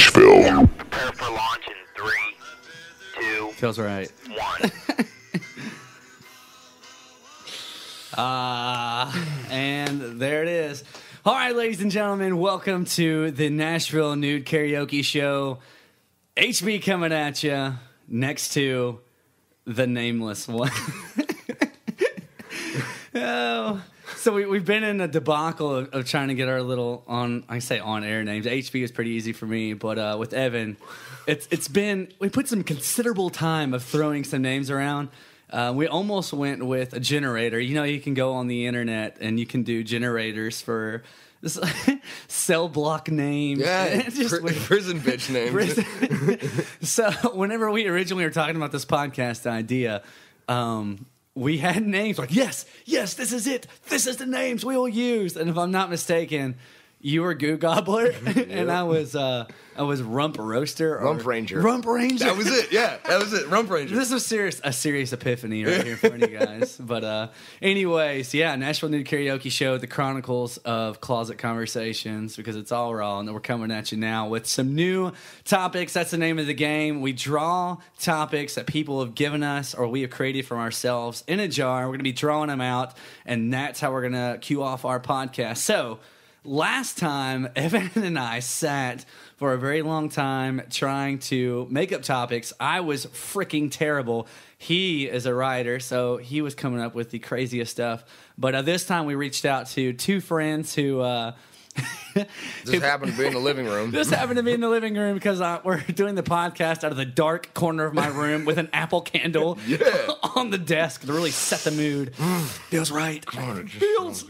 Nashville. Prepare for launch in 3, 2, Feels right. 1. And there it is. All right, ladies and gentlemen, welcome to the Nashville Nude Karaoke Show. HB coming at you next to the nameless one. Oh, so we've been in a debacle of trying to get our little on-air names. HB is pretty easy for me, but with Evan, we put some considerable time of throwing some names around. We almost went with a generator. You know, you can go on the internet and you can do generators for this cell block names. Yeah, prison bitch names. So whenever we originally were talking about this podcast idea, we had names like, yes, this is it. This is the names we will use. And if I'm not mistaken, you were Goo Gobbler, and I was Rump Roaster. Rump Ranger. Rump Ranger. That was it. Yeah, that was it. Rump Ranger. This is a serious epiphany right here for you guys. But anyways, yeah, Nashville Nude Karaoke Show, the Chronicles of Closet Conversations, because it's all raw, and we're coming at you now with some new topics. That's the name of the game. We draw topics that people have given us or we have created from ourselves in a jar. We're going to be drawing them out, and that's how we're going to cue off our podcast. So last time, Evan and I sat for a very long time trying to make up topics. I was freaking terrible. He is a writer, so he was coming up with the craziest stuff. But this time we reached out to two friends who Just happened to be in the living room. This happened to be in the living room because we're doing the podcast out of the dark corner of my room with an Apple candle on the desk to really set the mood. Feels right. Feels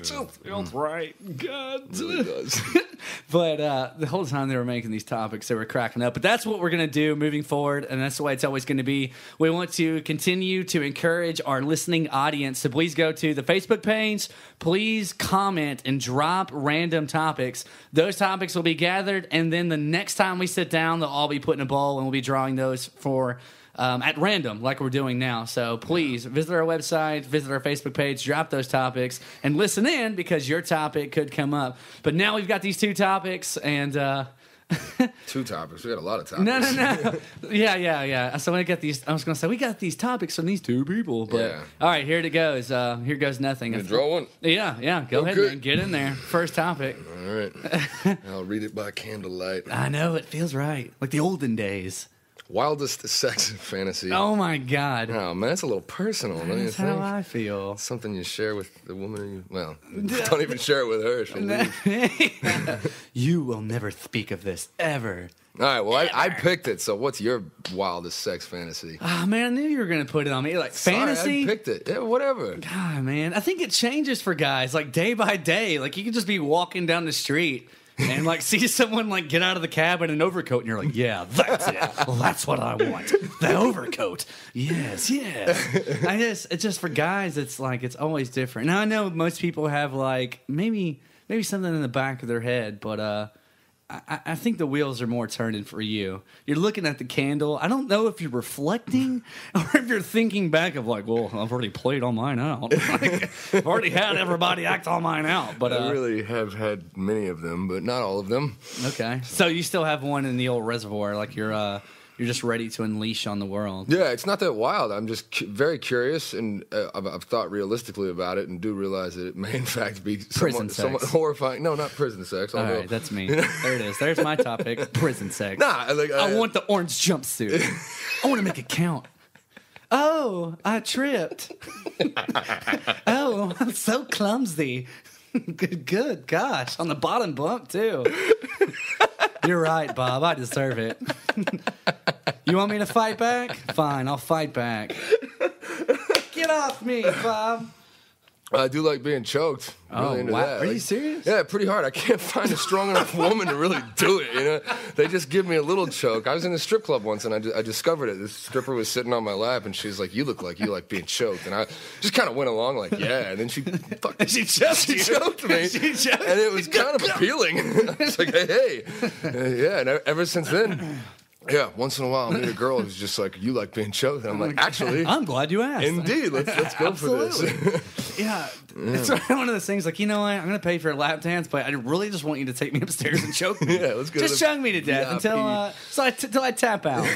right. God. It really does. But the whole time they were making these topics, they were cracking up. But that's what we're going to do moving forward, and that's the way it's always going to be. We want to continue to encourage our listening audience. So please go to the Facebook page. Please comment and drop random topics. Those topics will be gathered, and then the next time we sit down, they'll all be put in a bowl, and we'll be drawing those for at random, like we're doing now. So please visit our website, visit our Facebook page, drop those topics, and listen in because your topic could come up. But now we've got these two topics, and two topics. We got a lot of topics. No. Yeah. So I got these. I was going to say we got these topics from these two people. But all right, here it goes. Here goes nothing. You draw one. Yeah. Go ahead and get in there. First topic. All right. I'll read it by candlelight. I know it feels right, like the olden days. Wildest sex fantasy. Oh my God. Oh man, that's a little personal. Don't you That's think? how I feel. Something you share with the woman. Don't even share it with her. She'll leave. You will never speak of this ever. All right. Well, I picked it. So, what's your wildest sex fantasy? Oh man, I knew you were gonna put it on me. Like fantasy. I picked it. Yeah, whatever. God, man, I think it changes for guys. Like day by day. Like you can just be walking down the street and like see someone like get out of the cab in an overcoat, and you're like, yeah, that's it. Well, that's what I want. The overcoat. Yes. It's just for guys. It's like it's always different. Now I know most people have like maybe something in the back of their head, but I think the wheels are more turning for you. You're looking at the candle. I don't know if you're reflecting or if you're thinking back of like, well, I've already played all mine out. Like, I've already had everybody act all mine out. But I really have had many of them, but not all of them. Okay. So you still have one in the old reservoir, like you're just ready to unleash on the world. Yeah, it's not that wild. I'm just very curious, and I've thought realistically about it, and do realize that it may in fact be somewhat horrifying. No, not prison sex. All right, that's me. There it is. There's my topic: prison sex. Nah, I want the orange jumpsuit. I want to make it count. Oh, I tripped. Oh, I'm so clumsy. Good gosh, on the bottom bunk too. You're right, Bob. I deserve it. You want me to fight back? Fine, I'll fight back. Get off me, Bob. I do like being choked. Really into that. Are you serious? Yeah, pretty hard. I can't find a strong enough woman to really do it. You know, they just give me a little choke. I was in a strip club once, and I discovered it. This stripper was sitting on my lap, and she was like, "You look like you like being choked." And I just kind of went along like, "Yeah." And then she choked me, and it was kind of appealing. I was like, "Hey." Yeah. And ever since then, Yeah, once in a while I'll meet a girl who's just like, you like being choked. And I'm like, actually, I'm glad you asked. indeed, let's go for this. Yeah, it's one of those things like, you know what, I'm going to pay for a lap dance, but I really just want you to take me upstairs and choke me. Yeah, let's go. Just choke me to death until I tap out.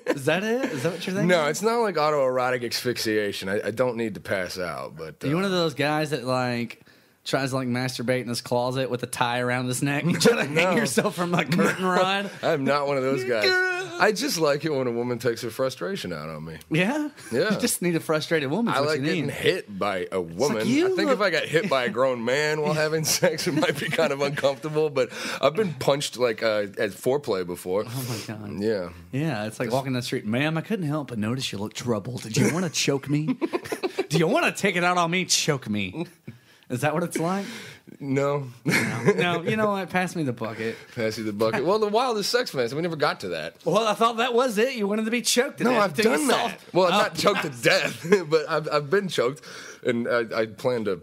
Is that it? Is that what you're thinking? No, it's not like autoerotic asphyxiation. I don't need to pass out, but Are you one of those guys that like tries to like masturbate in his closet with a tie around his neck? You try to hang yourself from like curtain rod? I'm not one of those guys. I just like it when a woman takes her frustration out on me. Yeah? Yeah. You just need a frustrated woman. I like you getting hit by a woman. Like I think if I got hit by a grown man while having sex, it might be kind of uncomfortable, but I've been punched like at foreplay before. Oh my God. Yeah. Yeah, it's like walking down the street. Ma'am, I couldn't help but notice you look troubled. Did you want to choke me? Do you want to take it out on me? Choke me. Is that what it's like? No. No, you know what? Pass me the bucket. Pass you the bucket. Well, the wildest sex fantasy, we never got to that. Well, I thought that was it. You wanted to be choked to death. No, I've done that. Well, I'm not choked to death, but I've been choked, and I plan to.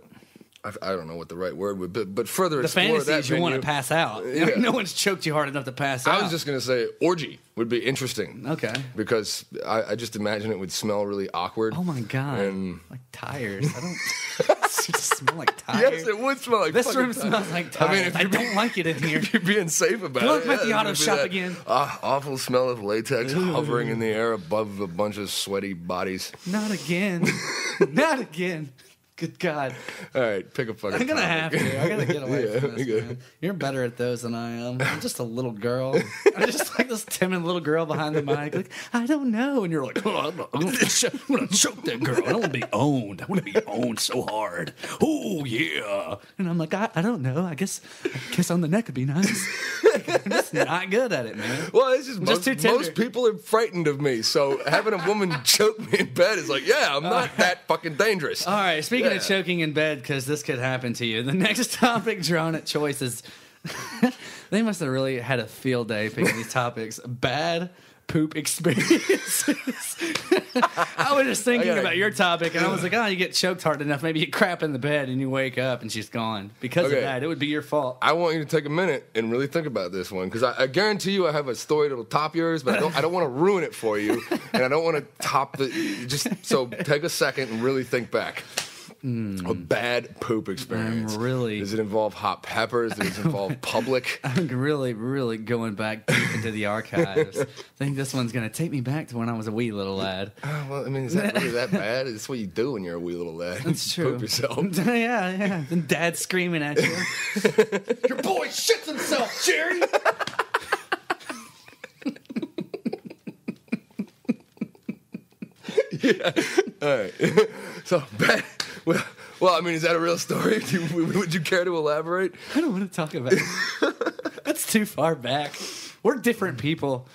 I don't know what the right word would be, but further explore that. The fantasies you want to pass out. Yeah. No one's choked you hard enough to pass out. I was just going to say orgy would be interesting. Okay. Because I just imagine it would smell really awkward. Oh my God. And like tires. I don't. It just smell like tires. Yes, it would smell like this fucking room tires. smells like tires. I don't like it in here. If you're being safe about Look it. at the auto it'd be shop that, again. Awful smell of latex hovering in the air above a bunch of sweaty bodies. Not again. Not again. Good God. All right, pick a fucking I'm going to have topic. to. I got to get away from this, okay. man. You're better at those than I am. I'm just a little girl. I'm just like this timid little girl behind the mic. Like, I don't know. And you're like, oh, I'm going to choke that girl. I don't want to be owned. I want to be owned so hard. Oh, yeah. And I'm like, I don't know. I guess a kiss on the neck would be nice. I'm just not good at it, man. Well, it's just, too tender. most people are frightened of me, so having a woman choke me in bed is like, yeah, I'm not that fucking dangerous. All right, speaking Yeah. of choking in bed, because this could happen to you, the next topic drawn at choice is they must have really had a field day picking these topics. Bad poop experiences. I was just thinking about your topic, and I was like, oh, you get choked hard enough, maybe you crap in the bed and you wake up and she's gone. Because of that, it would be your fault. I want you to take a minute and really think about this one, because I guarantee you I have a story that'll top yours, but I don't want to ruin it for you, and I don't want to top so take a second and really think back. A bad poop experience. Does it involve hot peppers? Does it involve public? I'm really, really going back deep into the archives. I think this one's going to take me back to when I was a wee little lad. Well, I mean, is that really that bad? It's what you do when you're a wee little lad. That's You true. Poop yourself. Yeah. Then Dad's screaming at you. Your boy shits himself, Jerry. Yeah. All right. So bad. Well, I mean, is that a real story? Would you care to elaborate? I don't want to talk about it. That's too far back. We're different people.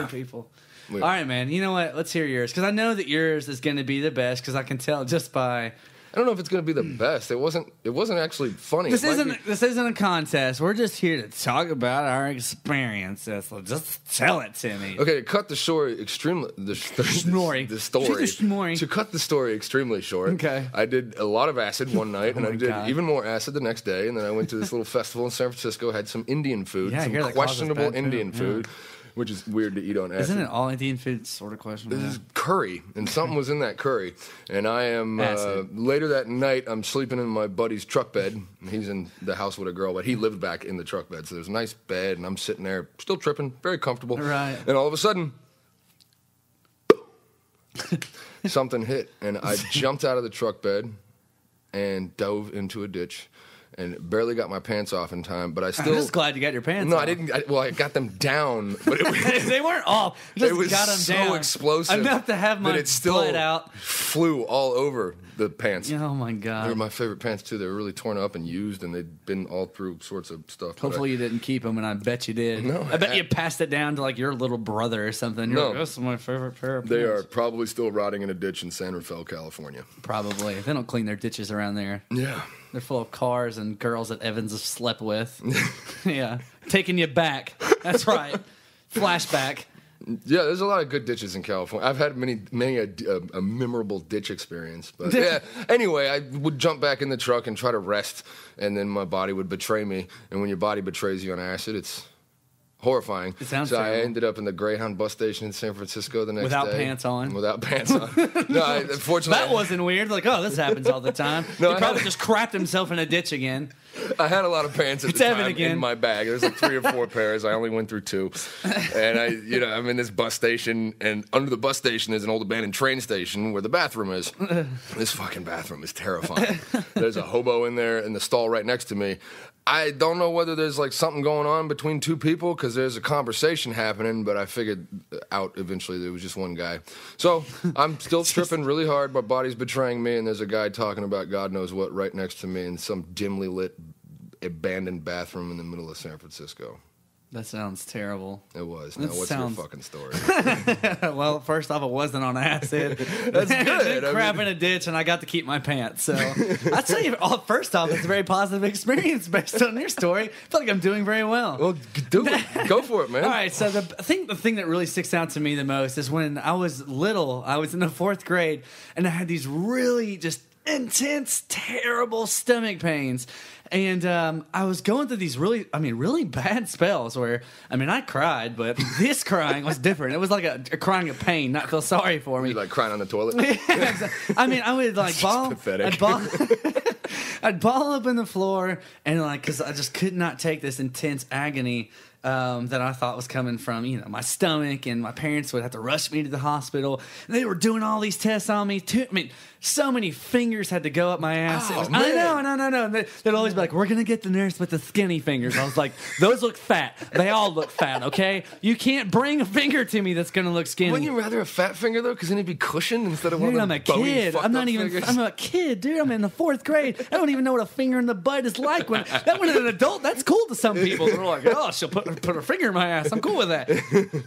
People. Yeah. All right, man. You know what? Let's hear yours, because I know that yours is going to be the best, because I can tell just by. I don't know if it's going to be the best. It wasn't actually funny. This isn't a contest. We're just here to talk about our experiences. So just tell it to me. Okay, to cut the story extremely the story. To cut the story extremely short. Okay. I did a lot of acid one night, and I did even more acid the next day, and then I went to this little festival in San Francisco, had some Indian food, some questionable Indian food. Which is weird to eat on acid. Isn't it all Indian food sort of questionable? This is curry, and something was in that curry. And I am, later that night, I'm sleeping in my buddy's truck bed. He's in the house with a girl, but he lived back in the truck bed. So there's a nice bed, and I'm sitting there, still tripping, very comfortable. Right. And all of a sudden, something hit, and I jumped out of the truck bed and dove into a ditch. And barely got my pants off in time, but I still. I'm just glad you got your pants off. No, I didn't. I got them down, but they weren't off. Just it was got them so down explosive enough to have my that it still blood out. Flew all over the pants. Oh my God! They were my favorite pants too. They were really torn up and used, and they'd been all through sorts of stuff. Hopefully you didn't keep them, and I bet you did. No, I bet you passed it down to like your little brother or something. You're like, this is my favorite pair of pants. They are probably still rotting in a ditch in San Rafael, California. Probably. They don't clean their ditches around there. Yeah. They're full of cars and girls that Evans has slept with. Yeah. Taking you back. That's right. Flashback. Yeah, there's a lot of good ditches in California. I've had many a memorable ditch experience. But yeah, anyway, I would jump back in the truck and try to rest, and then my body would betray me. And when your body betrays you on acid, it's horrifying. It sounds so I terrible. ended up in the Greyhound bus station in San Francisco the next Without day. pants on? Without pants on. No, unfortunately. That wasn't weird. Like, oh, this happens all the time. No, He I probably had- just crapped himself in a ditch again. I had a lot of pants at It's the Evan time again. in my bag. There's like 3 or 4 pairs. I only went through 2. And I'm in this bus station, and under the bus station is an old abandoned train station where the bathroom is. This fucking bathroom is terrifying. There's a hobo in there in the stall right next to me. I don't know whether there's like something going on between 2 people because there's a conversation happening, but I figured out eventually there was just one guy. So I'm still tripping really hard. My body's betraying me, and there's a guy talking about God knows what right next to me in some dimly lit abandoned bathroom in the middle of San Francisco. That sounds terrible. It was. That Now, what's sounds- your fucking story? Well, first off, it wasn't on acid. That's good. I Crap mean- in a ditch, and I got to keep my pants. So I'd say, first off, it's a very positive experience based on your story. I feel like I'm doing very well. Well, do it. Go for it, man. All right, so the thing that really sticks out to me the most is when I was little. I was in the 4th grade, and I had these really just intense, terrible stomach pains. And I was going through these really bad spells where, I cried, but this crying was different. It was like a crying of pain, not feel sorry for me. You like crying on the toilet? I would like bawl. pathetic. I'd ball up in the floor, and like, because I just could not take this intense agony that I thought was coming from, my stomach, and my parents would have to rush me to the hospital. And they were doing all these tests on me too. So many fingers had to go up my ass. Oh, I know. They'd always be like, "We're gonna get the nurse with the skinny fingers." I was like, "Those look fat. They all look fat. Okay, you can't bring a finger to me that's gonna look skinny." Wouldn't you rather a fat finger though? Because then it'd be cushioned instead of one Dude, of I'm the a kid. I'm not even. Fingers. I'm a kid, dude. I'm in the 4th grade. I don't even know what a finger in the butt is like. When an adult, that's cool to some people. They're like, "Oh, she'll put her finger in my ass. I'm cool with that.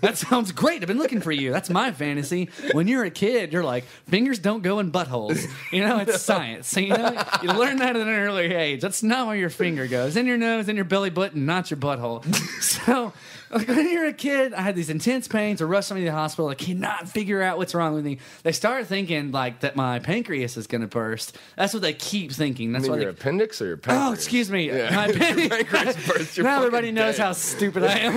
That sounds great. I've been looking for you." That's my fantasy. When you're a kid, you're like, fingers don't go in buttholes. It's science. So, you learn that at an early age. That's not where your finger goes. In your nose, in your belly button, not your butthole. So, like, when you're a kid, I had these intense pains. They're rushing me to the hospital. I cannot figure out what's wrong with me. They start thinking like that my pancreas is going to burst. That's what they keep thinking. That's You why mean they. your appendix or your pancreas? Oh, excuse me. Yeah. My Your pancreas burst, you're now everybody fucking knows dead. how stupid I am.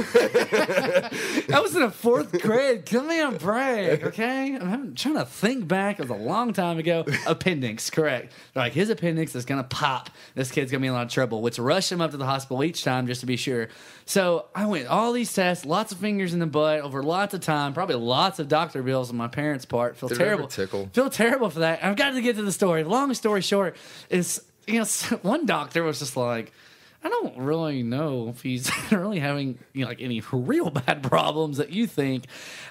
I was in the 4th grade. Give me a break, okay? I'm trying to think back. It was a long time ago. Appendix, correct. They're like, his appendix is going to pop. This kid's going to be in a lot of trouble, which rushed him up to the hospital each time just to be sure. So I went all these tests, lots of fingers in the butt over lots of time, probably lots of doctor bills on my parents' part. Feel Did it ever terrible. tickle? Feel terrible for that. I've got to get to the story. Long story short is, one doctor was just like, I don't really know if he's really having like any real bad problems that you think.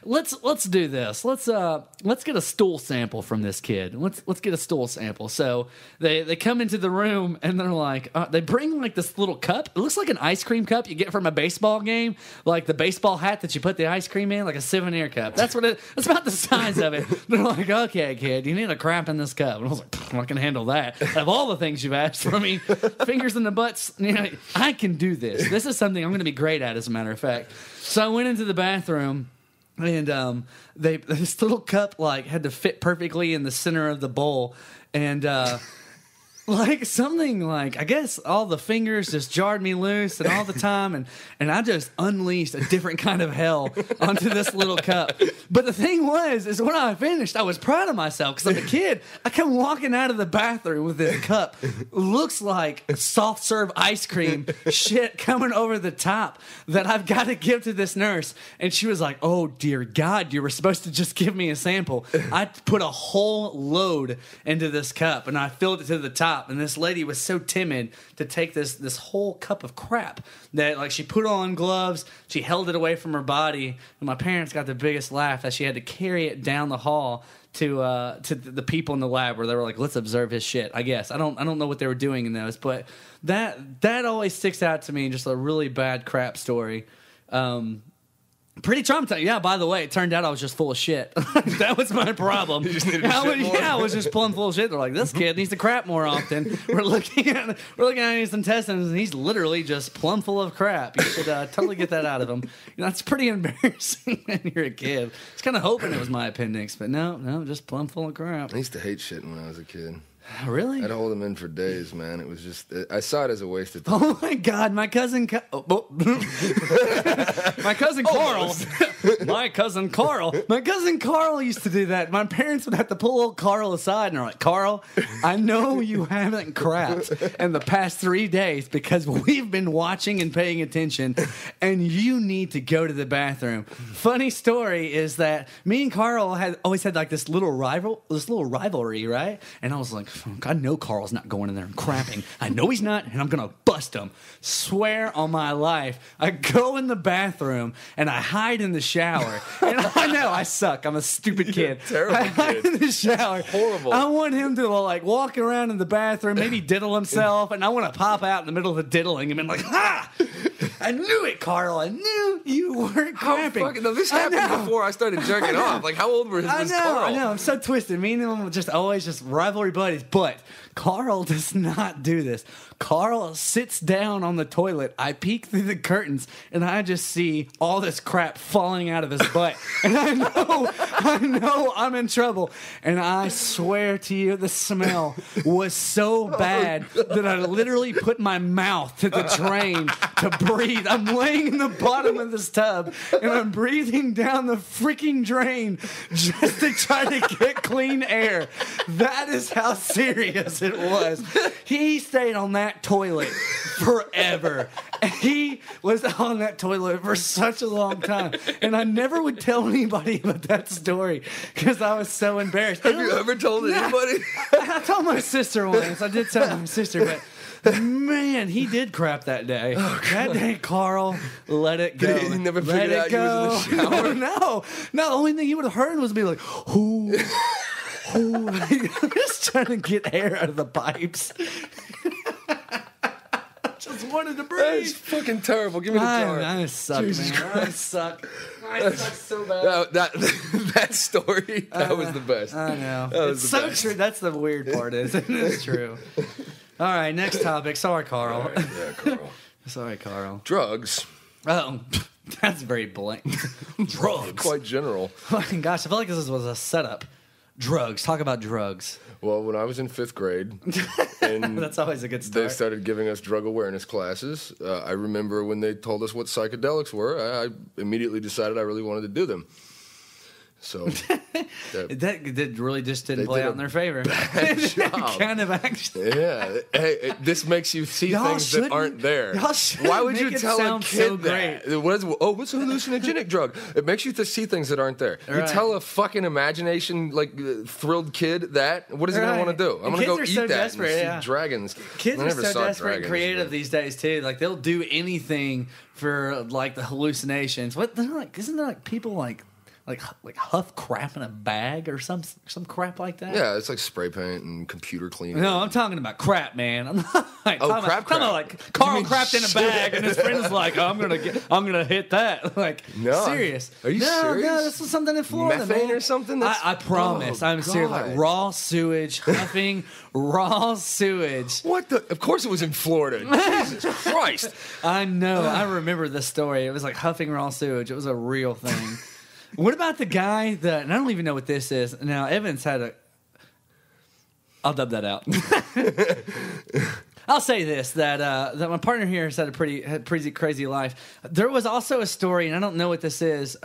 Let's do this. Let's get a stool sample from this kid. Let's get a stool sample. So they come into the room and they're like they bring like this little cup. It looks like an ice cream cup you get from a baseball game, like the baseball hat that you put the ice cream in, like a souvenir cup. That's that's about the size of it. They're like, okay, kid, you need a crap in this cup. And I was like, I can handle that. Of all the things you've asked for me, fingers in the butts. I can do this. This is something I'm going to be great at, as a matter of fact. So I went into the bathroom, and this little cup like had to fit perfectly in the center of the bowl, and like something like, I guess all the fingers just jarred me loose and all the time, and I just unleashed a different kind of hell onto this little cup. But the thing is when I finished, I was proud of myself because I'm a kid. I come walking out of the bathroom with this cup. Looks like soft serve ice cream shit coming over the top that I've got to give to this nurse. And she was like, "Oh dear God, you were supposed to just give me a sample." I put a whole load into this cup and I filled it to the top. And this lady was so timid to take this whole cup of crap that like she put on gloves, she held it away from her body, and my parents got the biggest laugh that she had to carry it down the hall to the people in the lab where they were like, "Let's observe his shit." I guess I don't know what they were doing in those, but that always sticks out to me. Just a really bad crap story. Pretty traumatizing. Yeah, by the way, it turned out I was just full of shit. That was my problem. You just needed to shit more? Yeah, I was just plumb full of shit. They're like, this kid needs to crap more often. We're looking at his intestines, and he's literally just plumb full of crap. You should totally get that out of him. That's pretty embarrassing when you're a kid. I was kind of hoping it was my appendix, but no, just plumb full of crap. I used to hate shit when I was a kid. Really? I'd hold them in for days, man. It was just, I saw it as a waste of time. Oh my God, my cousin my cousin Carl. My cousin Carl used to do that. My parents would have to pull old Carl aside and they're like, Carl, I know you haven't crapped in the past 3 days because we've been watching and paying attention and you need to go to the bathroom. Funny story is that me and Carl had always had like this little rivalry, right? And I was like, I know Carl's not going in there and crapping. I know he's not, and I'm gonna bust him. Swear on my life. I go in the bathroom and I hide in the shower. And I know I suck. I'm a stupid kid. Terrible I hide kid. in the shower. Horrible. I want him to like walk around in the bathroom, maybe diddle himself, and I want to pop out in the middle of the diddling him and like, ha! I knew it, Carl. I knew you weren't crapping. No, this happened before I started jerking off. Like, how old was Carl? I know. I'm so twisted. Me and him were just always just rivalry buddies. But Carl does not do this. Carl sits down on the toilet. I peek through the curtains, and I just see all this crap falling out of his butt. And I know I'm in trouble. And I swear to you, the smell was so bad that I literally put my mouth to the drain to breathe. I'm laying in the bottom of this tub, and I'm breathing down the freaking drain just to try to get clean air. That is how serious it was. He stayed on that toilet forever. He was on that toilet for such a long time. And I never would tell anybody about that story because I was so embarrassed. Have you ever told anybody? I told my sister once. I did tell my sister, but man, he did crap that day. That day, Carl, let it go. He never let figured it out go. you was in the shower? No. The only thing he would have heard was be like, who? Just trying to get air out of the pipes. Just wanted to breathe. That's fucking terrible. Give me the jar. I suck, Jesus man. Christ. I suck so bad. That story, that was the best. I know. That was It's the so best. true. That's the weird part, isn't it? It's true. All right, next topic. Sorry, Carl. Yeah, Carl. Sorry, Carl. Drugs. Oh, that's very blank. Drugs. Quite general. Fucking gosh, I feel like this was a setup. Drugs. Talk about drugs. Well, when I was in 5th grade, and That's always a good they start. started giving us drug awareness classes, I remember when they told us what psychedelics were, I immediately decided I really wanted to do them. So That really just didn't They play did out a in their favor. job. Kind of actually. yeah, hey, this makes you see Y'all things that shouldn't- aren't there. y'all shouldn't Why would make you it tell a sound kid so that? great. What's a hallucinogenic drug? It makes you to see things that aren't there. You Right. tell a fucking imagination thrilled kid that, what is he gonna Right. want to do? I'm And gonna go kids are eat so that desperate, and see yeah. dragons. Kids I are never so saw desperate and dragons, creative but- these days too. Like they'll do anything for like the hallucinations. What? They're like, isn't there like people like huff crap in a bag or some crap like that? Yeah, it's like spray paint and computer cleaning. No, I'm talking about crap, man. I'm not like, Oh, talking crap, about, talking about crap. like Carl You mean crapped in a bag, and his friend is like, I'm gonna hit that. Like, No, serious? are you no, serious? No, this was something in Florida, Methane man. or something? That's- I promise. Oh, I'm serious. Like God. raw sewage, huffing raw sewage. What the? Of course it was in Florida. Jesus Christ. I know. I remember this story. It was like huffing raw sewage. It was a real thing. What about the guy that, and I don't even know what this is. Now, Evans had I'll dub that out. I'll say this, that my partner here has had a pretty crazy life. There was also a story, and I don't know what this is,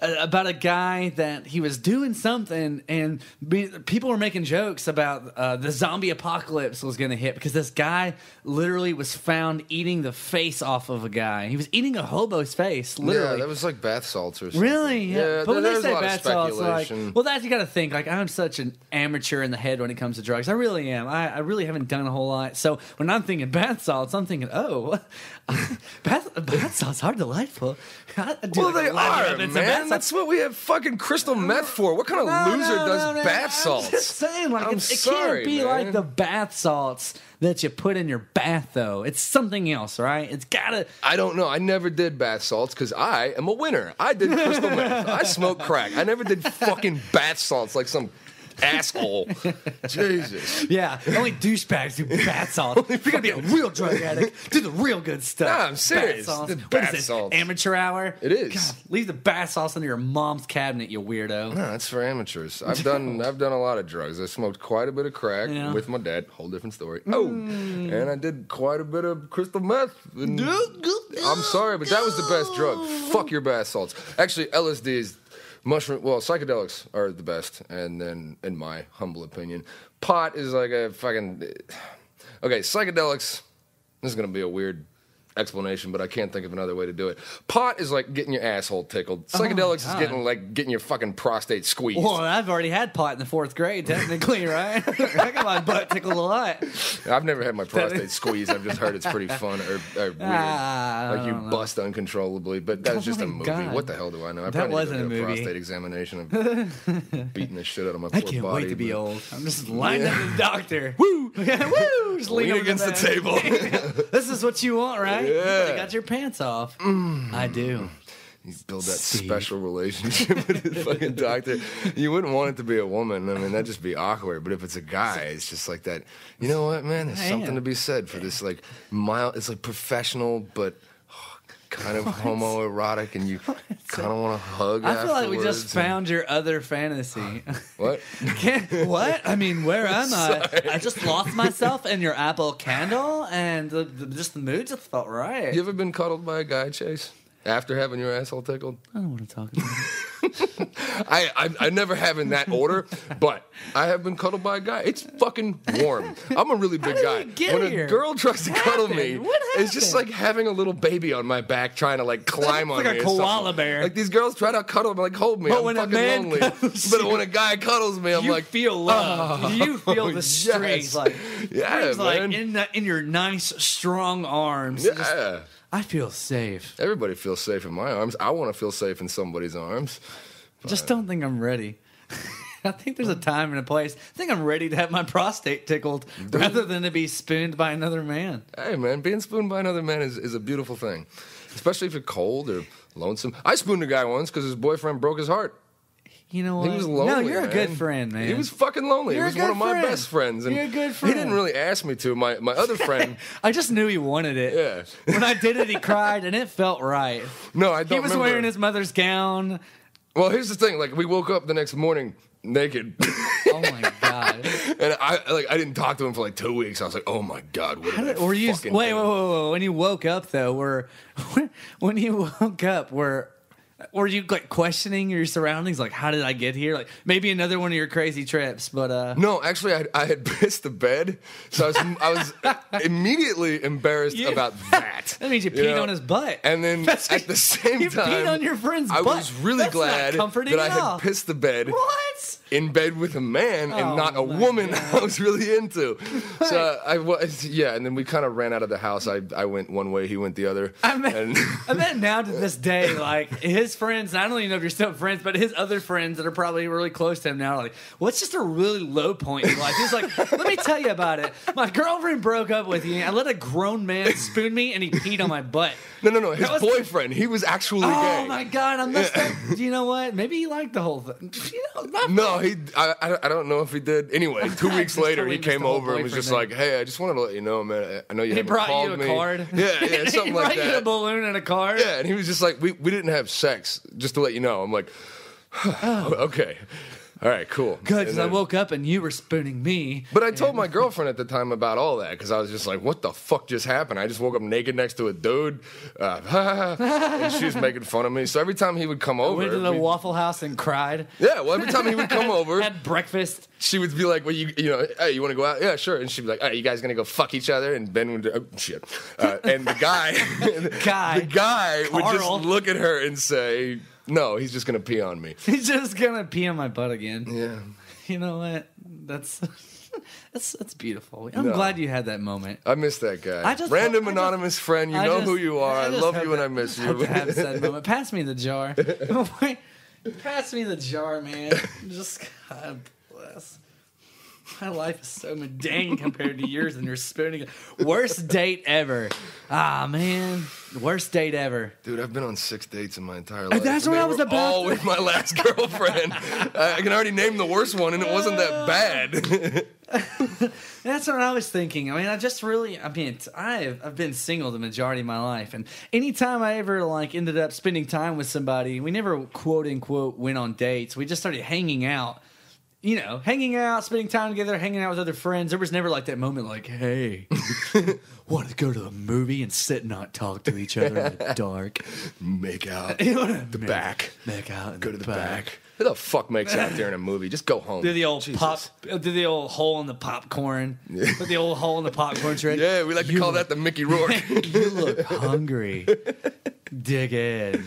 about a guy that he was doing something, and people were making jokes about the zombie apocalypse was going to hit because this guy literally was found eating the face off of a guy. He was eating a hobo's face, literally. Yeah, that was like bath salts or something. Really? Yeah. But when they there's say a lot of bath salts, like, speculation. well, that you got to think. Like, I'm such an amateur in the head when it comes to drugs. I really am. I really haven't done a whole lot. So when I'm thinking bath salts, I'm thinking, oh, bath salts are delightful. Well, they are, man. That's what we have fucking crystal meth for. What kind of loser does bath salts? I'm just saying, like, I'm it sorry, can't be man. like the bath salts that you put in your bath, though. It's something else, right? It's gotta. I don't know. I never did bath salts because I am a winner. I did crystal meth. I smoked crack. I never did fucking bath salts like some asshole. Jesus. Yeah, only douchebags do bath salts. If you're gonna be a real drug addict, do the real good stuff. Nah, I'm serious. Bath salts. The What bath is this, salts. amateur hour? It is. God, leave the bath salts under your mom's cabinet, you weirdo. No, that's for amateurs. I've done a lot of drugs. I smoked quite a bit of crack Yeah. with my dad. Whole different story. Oh, and I did quite a bit of crystal meth. And I'm sorry, but that was the best drug. Fuck your bath salts. Actually, LSD is mushroom. Well, psychedelics are the best, and then, in my humble opinion, pot is like a fucking. Okay, psychedelics. This is gonna be a weird explanation, but I can't think of another way to do it. Pot is like getting your asshole tickled. Psychedelics is getting your fucking prostate squeezed. Well, I've already had pot in the 4th grade, technically, right? I got my butt tickled a lot. I've never had my prostate squeezed. I've just heard it's pretty fun or weird. Like you bust uncontrollably, but that was just a movie. God. What the hell do I know? I That probably need to wasn't go get a movie. prostate examination. I'm beating the shit out of my poor I body. can't wait to be but- old. I'm just lined up with the doctor. Woo! Woo! Just Lean over against the bed. table. This is what you want, right? Yeah. You got your pants off. I do. You build that Steve. special relationship with the fucking doctor. You wouldn't want it to be a woman. I mean, that'd just be awkward. But if it's a guy, it's just like that. You know what, man? There's something to be said for this, like, mild. It's like professional, but kind of homoerotic, and you kind of want to hug. I feel like we just afterwards, found your other fantasy. What? What? I mean, where am I? I just lost myself in your Apple candle, and just the mood just felt right. You ever been cuddled by a guy, Chase? After having your asshole tickled? I don't want to talk about it. I never have in that order, but I have been cuddled by a guy. It's fucking warm. I'm a really big did guy. we get When here? a girl tries to cuddle me, What it's just like happened? having a little baby on my back trying to like climb on like me. a or something. koala bear. Like these girls try to cuddle me, like hold me. But I'm when a fucking man lonely. cuddles But you, when a guy cuddles me, I'm You like, feel love. You feel the yes. strings, like Yeah, strings, like man. in your nice, strong arms. yeah. Just- I feel safe. Everybody feels safe in my arms. I want to feel safe in somebody's arms. Just don't think I'm ready. I think there's a time and a place. I think I'm ready to have my prostate tickled rather than to be spooned by another man. Hey, man, being spooned by another man is a beautiful thing, especially if you're cold or lonesome. I spooned a guy once because his boyfriend broke his heart. You know what? He was lonely. No, you're man. a good friend, man. He was fucking lonely. You're a he was one good of my friend. best friends. And You're a good He friend. didn't really ask me to. My other friend. I just knew he wanted it. Yeah. When I did it, he cried, and it felt right. No, I don't. He was remember. wearing his mother's gown. Well, here's the thing. Like, we woke up the next morning naked. Oh my god! And I didn't talk to him for like 2 weeks. I was like, oh my god, what did I Were you? fucking Wait. do? When you woke up, though, when you woke up, were you like questioning your surroundings? Like, how did I get here? Like, maybe another one of your crazy trips. But No, actually, I had pissed the bed, so I was immediately embarrassed about that. that means you peed know? on his butt. And then at the same you time, peed on your friend's I butt. was really That's not glad comforting that I at had all. pissed the bed What? in bed with a man and Oh, not a my woman God. I was really into. So I was, yeah, and then we kind of ran out of the house. I went one way, he went the other. I and bet now to this day, like his friends, I don't even know if you're still friends, but his other friends that are probably really close to him now are like, what's just a really low point in life? He's like, let me tell you about it. My girlfriend broke up with me. I let a grown man spoon me and he peed on my butt. No, his That was- boyfriend, he was actually Oh gay. my God, I messed up. You know what? Maybe he liked the whole thing. You know, not No, I don't know if he did. Anyway, 2 weeks Just later, totally he missed came the whole over and was boyfriend just thing. like, "Hey, I just wanted to let you know, man. I know you He haven't brought called you a me." card. Yeah, something he like brought you a that. balloon and a card. Yeah, and he was just like, "We didn't have sex, just to let you know." I'm like, "Okay, all right, cool." Good, And because I then- woke up and you were spooning me. But I told my girlfriend at the time about all that because I was just like, "What the fuck just happened?" I just woke up naked next to a dude, and she was making fun of me. So every time he would come over, Went to the we- Waffle House and cried. yeah, well, every time he would come over, Had breakfast. she would be like, "Well, you know, hey, you want to go out? Yeah, sure." And she'd be like, "Hey, you guys gonna go fuck each other?" And Ben would, oh, shit. And the guy, Guy. the guy would Carl. just look at her and say, "No, he's just gonna pee on me." He's just gonna pee on my butt again. Yeah. You know what? That's that's beautiful. I'm No. glad you had that moment. I miss that guy. I just Random hope- I anonymous friend, you I know just- who you are. I just love hope you and that- I miss hope you. to have that moment. Pass me the jar. Pass me the jar, man. Just God bless. My life is so mundane compared to yours, and you're spooning it. Worst date ever. Ah, man. Worst date ever. Dude, I've been on 6 dates in my entire life. That's what I was about. All with my last girlfriend. I can already name the worst one, and it wasn't that bad. That's what I was thinking. I mean, I've been single the majority of my life, and anytime I ever ended up spending time with somebody, we never quote unquote went on dates. We just started hanging out. Hanging out, spending time together, hanging out with other friends. There was never that moment hey, want to go to the movie and sit and not talk to each other in the dark. Make out. Back. Make out in go to the back. back. Who the fuck makes out there in a movie? Just go home. Do the old hole in the popcorn. Yeah. Put the old hole in the popcorn trick. Yeah, we like to call that the Mickey Rourke. You look hungry. Dig in.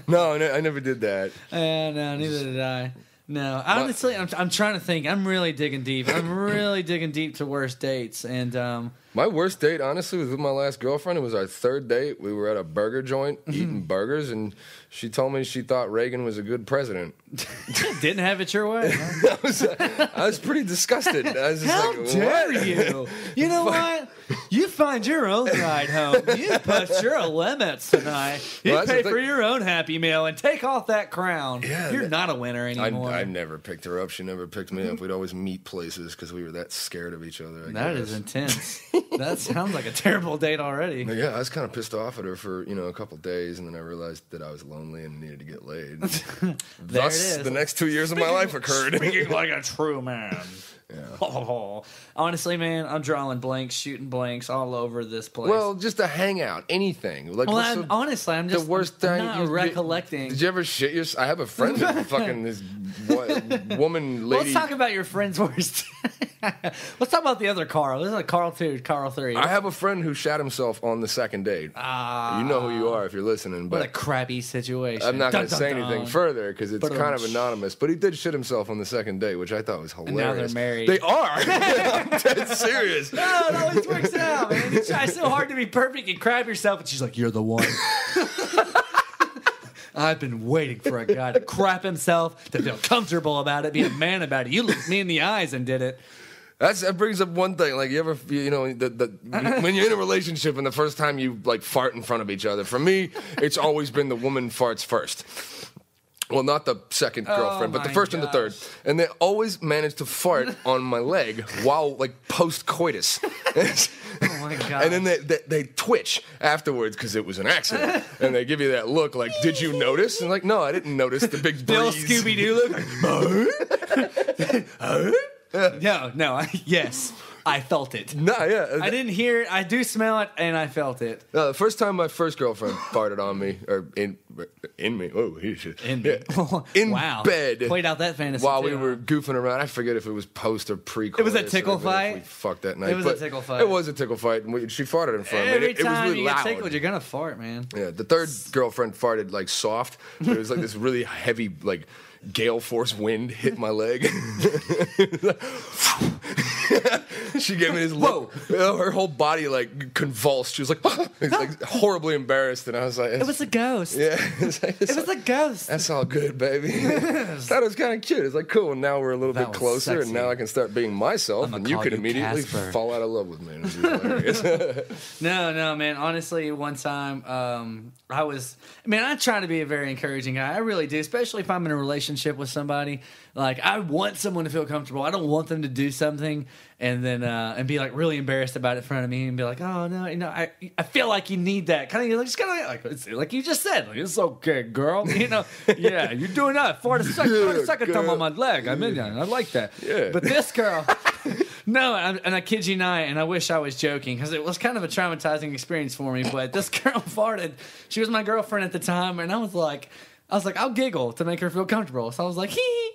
No, I never did that. No, neither did I. No, honestly, I'm trying to think. I'm really digging deep. I'm really digging deep to worst dates, and my worst date, honestly, was with my last girlfriend. It was our 3rd date. We were at a burger joint eating burgers, and she told me she thought Reagan was a good president. Didn't have it your way. Huh? I was pretty disgusted. I was just How like, dare what? you? You know what? You find your own ride home. You push your limits tonight. You Well, pay for your own Happy Meal and take off that crown. Yeah, You're not a winner anymore. I never picked her up. She never picked me up. We'd always meet places because we were that scared of each other. That is intense. That sounds like a terrible date already. Yeah, I was kind of pissed off at her for a couple days, and then I realized that I was lonely and needed to get laid. Thus, the next 2 years of my life occurred. Speaking like a true man. Yeah. Honestly, man, I'm drawing blanks, shooting blanks all over this place. Well, just a hangowoman, anything. Honestly, I'm just the worst thing. not recollecting. Did you ever shit yourself? I have a friend that fucking this woman lady. Let's talk about your friend's worst. Let's talk about the other Carl. This is Carl 2, Carl 3. I have a friend who shot himself on the 2nd date. You know who you are if you're listening. But what a crappy situation. I'm not going to say anything further because it's kind of anonymous. But he did shit himself on the 2nd date, which I thought was hilarious. And now they're married. They are. I'm dead serious. No, it always works out, man. You try so hard to be perfect and crap yourself, and she's like, "You're the one." I've been waiting for a guy to crap himself, to feel comfortable about it, be a man about it. You looked me in the eyes and did it. That brings up one thing. Like, you ever, when you're in a relationship and the first time you fart in front of each other. For me, it's always been the woman farts first. Well, not the second girlfriend, but the first and the third. And they always manage to fart on my leg while, post-coitus. Oh, my God. And then they twitch afterwards because it was an accident. And they give you that look like, did you notice? And no, I didn't notice the big breeze. Bill Scooby-Doo look. No, yes. I felt it. No, yeah. I didn't hear it. I do smell it, and I felt it. No, the first time my first girlfriend farted on me, or in me. Oh, he should. In me. Yeah. In bed. Played out that fantasy while too, we were goofing around. I forget if it was post or pre. It was a tickle fight. We fucked that night. It was a tickle fight. It was a tickle fight. And she farted in front of me. Every It was time really you loud. get tickled, you're gonna fart, man. Yeah, the third girlfriend farted soft. But it was this really heavy gale force wind hit my leg. She gave me this look. Her whole body convulsed. She was horribly embarrassed, and I was like, "It was a ghost." Yeah, it was a ghost. That's all good, baby. Thought it was kind of cute. It's cool. And now we're a little bit closer, sexy. and now I can start being myself, and you can immediately fall out of love with me. It was hilarious. No, man. Honestly, one time I try to be a very encouraging guy. I really do, especially if I'm in a relationship with somebody. I want someone to feel comfortable. I don't want them to do something and then and be really embarrassed about it in front of me and be like, "Oh no, I feel like you need that." Like you just said, "It's okay, girl." Yeah, you're doing that. For the second time on my leg. I like that. Yeah. But this girl. No, and I kid you not, and I wish I was joking because it was kind of a traumatizing experience for me. But this girl farted. She was my girlfriend at the time, and I was like, I'll giggle to make her feel comfortable. So I was like, hee.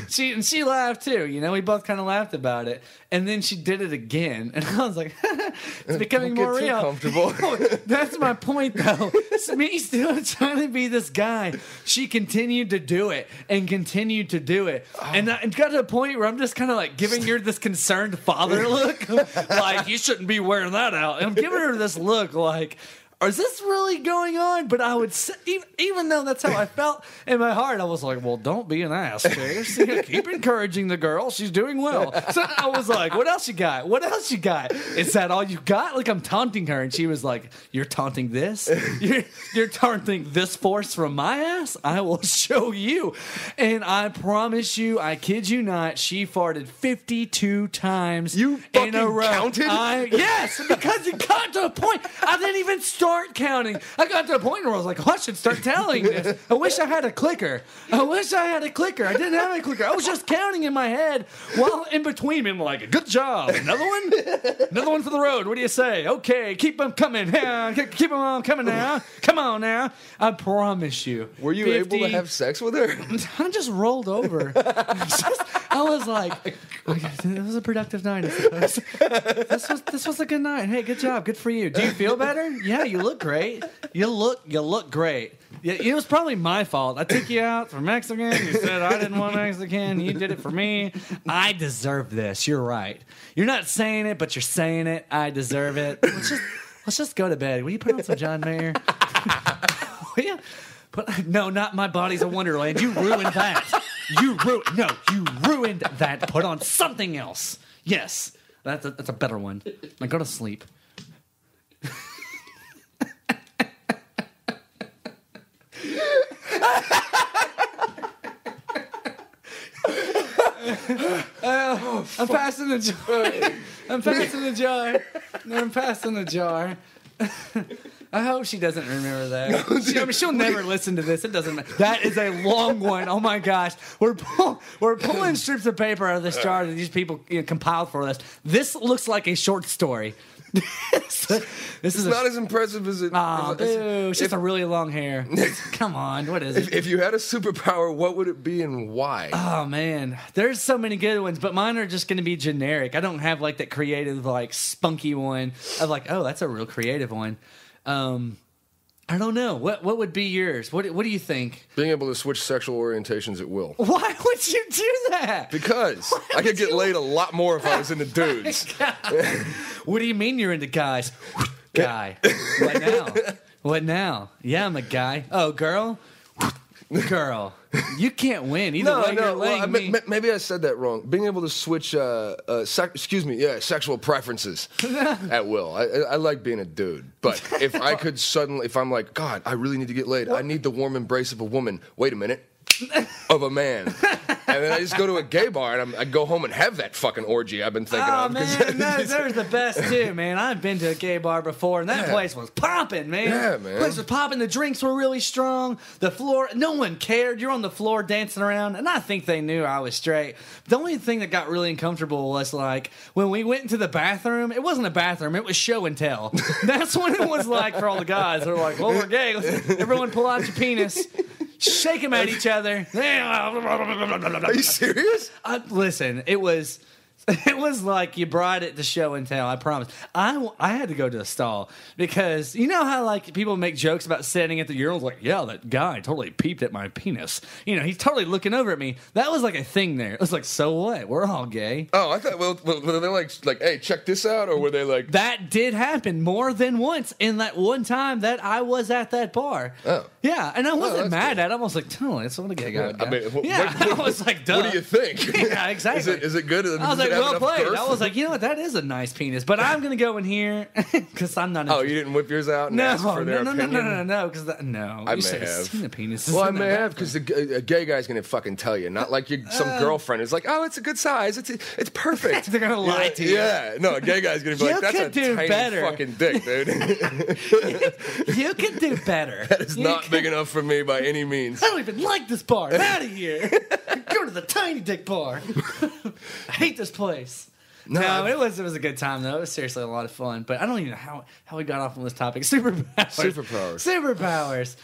She laughed too. We both kind of laughed about it. And then she did it again, and I was like, it's becoming more real. Comfortable. That's my point, though. It's me still trying to be this guy. She continued to do it and continued to do it, and it got to a point where I'm just kind of giving her this concerned father look, you shouldn't be wearing that out. And I'm giving her this look is this really going on? But I would say, even though that's how I felt in my heart, I was like, well, don't be an ass, Chase. Keep encouraging the girl. She's doing well. So I was like, what else you got? What else you got? Is that all you got? Like, I'm taunting her, and she was like, you're taunting this? You're taunting this force from my ass? I will show you. And I promise you, I kid you not, she farted 52 times in a row. Counted? Yes, because it got to a point. I didn't even start counting. I got to a point where I was like, oh, I should start tallying this. I wish I had a clicker. I didn't have a clicker. I was just counting in my head while in between being like, good job. Another one? Another one for the road. What do you say? Okay, keep them coming. Keep them on coming now. Come on now. I promise you. Were you able to have sex with her? I just rolled over. I was like, it was a productive night, I suppose. This was a good night. Hey, good job. Good for you. Do you feel better? Yeah, you look great. You look great. It was probably my fault. I took you out for Mexican. You said I didn't want Mexican. You did it for me. I deserve this. You're right. You're not saying it, but you're saying it. I deserve it. Let's just go to bed. Will you put on some John Mayer? Will you? No, not My Body's a Wonderland. You ruined that. You ruined that. Put on something else. Yes, that's a better one. Now go to sleep. I'm passing the jar. I'm passing the jar. I hope she doesn't remember that. She'll never listen to this. It doesn't matter. That is a long one. Oh my gosh, we're pulling strips of paper out of this jar that these people compiled for us. This looks like a short story. This is not as impressive as it. Oh, dude, it's just a really long hair. Come on, what is it? If you had a superpower, what would it be and why? Oh man, there's so many good ones, but mine are just going to be generic. I don't have like that creative, like spunky one. I'm like, oh, that's a real creative one. I don't know. What would be yours? What do you think? Being able to switch sexual orientations at will. Why would you do that? Because I could get laid a lot more if I was into dudes. What do you mean you're into guys? Guy. What now? What now? Yeah, I'm a guy. Oh, girl? Girl. You can't win. Either way, you're laying me. Maybe I said that wrong. Being able to switch, sexual preferences at will. I like being a dude. But if I could suddenly, if I'm like, God, I really need to get laid. I need the warm embrace of a woman. Wait a minute. Of a man. And then I just go to a gay bar and I go home and have that fucking orgy I've been thinking of. Oh, man, they're the best, too, man. I've been to a gay bar before, and that place was popping, man. Yeah, man. The place was popping. The drinks were really strong. The floor, no one cared. You're on the floor dancing around, and I think they knew I was straight. The only thing that got really uncomfortable was, like, when we went into the bathroom, it wasn't a bathroom. It was show and tell. That's what it was like for all the guys. They're like, well, we're gay. Everyone pull out your penis. Shake them at each other. Are you serious? Listen, it was like you brought it to show and tell. I promise. I had to go to a stall because you know how like people make jokes about sitting at the urinals, like, yeah, that guy totally peeped at my penis. You know, he's totally looking over at me. That was like a thing there. It was like, so what? We're all gay. Oh, I thought. Well, were they like, hey, check this out, or were they like? That did happen more than once in that one time that I was at that bar. Oh. Yeah, and I wasn't mad cool. at it. I was like, totally, that's what a gay guy would do. I mean, I was like, duh. What do you think? Yeah, exactly. Is it good? I was like, well played. I was like, you know what? That is a nice penis, but I'm gonna go in here because I'm not. Oh, you didn't whip yours out? And ask for their opinion? No, because no. I you may have seen the penis. Well, I may have because a gay guy's gonna fucking tell you, not like some girlfriend is like, oh, it's a good size, it's perfect. They're gonna lie to you. Yeah, no, a gay guy's gonna be like, that's a tiny fucking dick, dude. You can do better. That is not big enough for me by any means. I don't even like this bar. I'm out of here. Go to the tiny dick bar. I hate this place. No, it was a good time though. It was seriously a lot of fun. But I don't even know how we got off on this topic. Superpowers.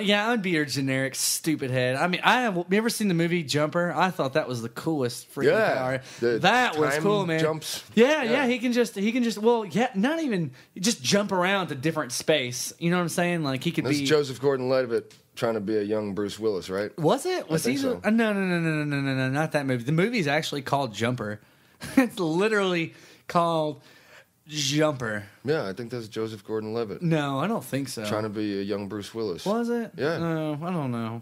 Yeah, I'd be your generic stupid head. I mean, you ever seen the movie Jumper? I thought that was the coolest freaking power. That was cool, man. Jumps. Yeah. He can just. Well, yeah, not even just jump around to different space. You know what I'm saying? Like he could be Joseph Gordon-Levitt trying to be a young Bruce Willis, right? Was it? Was he? So. No, not that movie. The movie's actually called Jumper. It's literally called Jumper. Yeah, I think that's Joseph Gordon-Levitt. No, I don't think so. Trying to be a young Bruce Willis. Was it? Yeah. No, I don't know.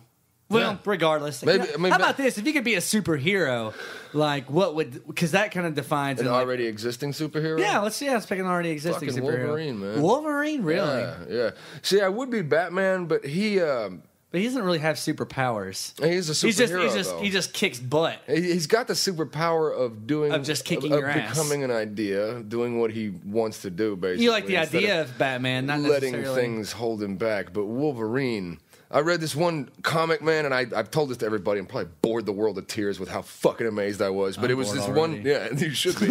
Well, regardless. Maybe, how about this? If you could be a superhero, like what would? Because that kind of defines an already existing superhero. Yeah, let's pick an already existing fucking superhero. Wolverine, man. Wolverine, really? Yeah. See, I would be Batman, but he. But he doesn't really have superpowers. He's a superhero. He just kicks butt. He's got the superpower of just kicking your ass, becoming an idea, doing what he wants to do. Basically, you like the idea of Batman, not letting necessarily things hold him back. But Wolverine. I read this one comic, man, and I've told this to everybody and probably bored the world to tears with how fucking amazed I was. But it was this already. one, yeah, you should be,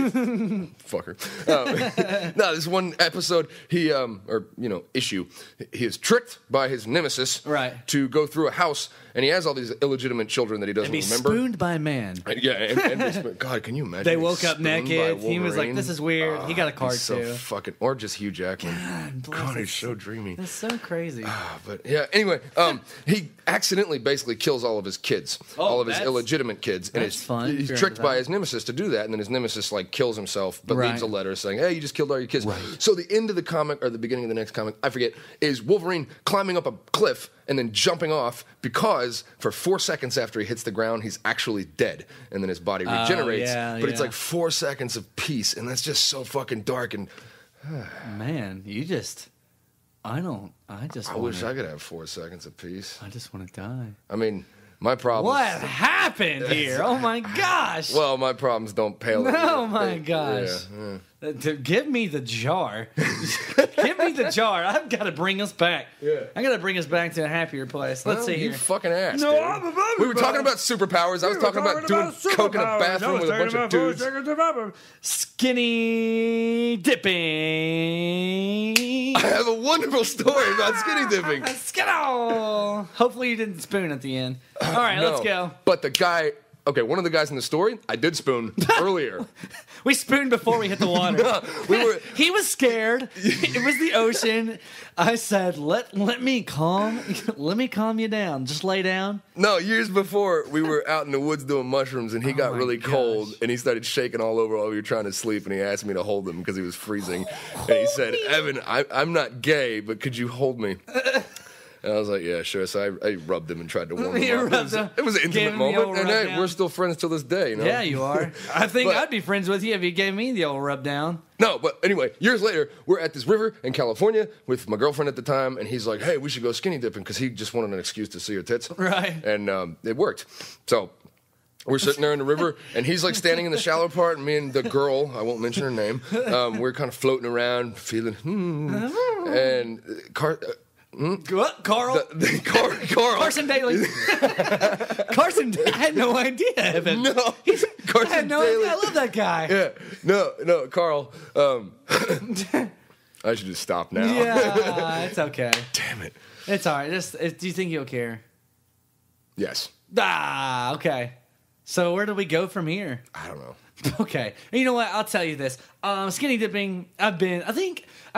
fucker. No, this one episode, he issue, he is tricked by his nemesis, right, to go through a house, and he has all these illegitimate children that he doesn't remember. Spooned by a man. Yeah, and God, can you imagine? They woke up naked. He was like, "This is weird." He got a card so too. Fucking, or just Hugh Jackman. God, he's so dreamy. That's so crazy. But yeah, anyway, he accidentally basically kills all of his kids, all of his illegitimate kids, and he's tricked by his nemesis to do that, and then his nemesis like kills himself, but leaves a letter saying, "Hey, you just killed all your kids." Right. So the end of the comic, or the beginning of the next comic, I forget, is Wolverine climbing up a cliff and then jumping off because for 4 seconds after he hits the ground, he's actually dead, and then his body regenerates. It's like 4 seconds of peace, and that's just so fucking dark. And man, I wish I could have 4 seconds of peace. I just want to die. I mean, my problems. What happened here? Oh my gosh. Well, my problems don't pale. Oh my gosh. Yeah. Give me the jar. Give me the jar. I've got to bring us back. Yeah. I got to bring us back to a happier place. Let's see here. You fucking ass. No, dude. We were talking about superpowers. I was talking about doing coke in a bathroom with a bunch of dudes. Skinny dipping. I have a wonderful story about skinny dipping. Skittle. Hopefully you didn't spoon at the end. All right, let's go. But the guy... Okay, one of the guys in the story, I did spoon earlier. We spooned before we hit the water. No, he was scared. It was the ocean. I said, let me calm you down. Just lay down. No, years before, we were out in the woods doing mushrooms, and he got really cold, and he started shaking all over while we were trying to sleep, and he asked me to hold him because he was freezing. And he said, "Evan, I'm not gay, but could you hold me?" And I was like, yeah, sure. So I rubbed him and tried to warm him up. It was an intimate moment. And hey, we're still friends till this day, you know? Yeah, you are. I think I'd be friends with you if you gave me the old rub down. No, but anyway, years later, we're at this river in California with my girlfriend at the time, and he's like, hey, we should go skinny dipping because he just wanted an excuse to see her tits. Right. And it worked. So we're sitting there in the river, and he's like standing in the shallow part, and me and the girl, I won't mention her name, we're kind of floating around, feeling, and What? Carl? Carl. Carson Daly. Carson, I had no idea, Evan. No. Carson I had no idea. I love that guy. Yeah. No, Carl. I should just stop now. Yeah, it's okay. Damn it. It's all right. Do you think he'll care? Yes. Okay. So where do we go from here? I don't know. Okay. You know what? I'll tell you this. Skinny dipping, I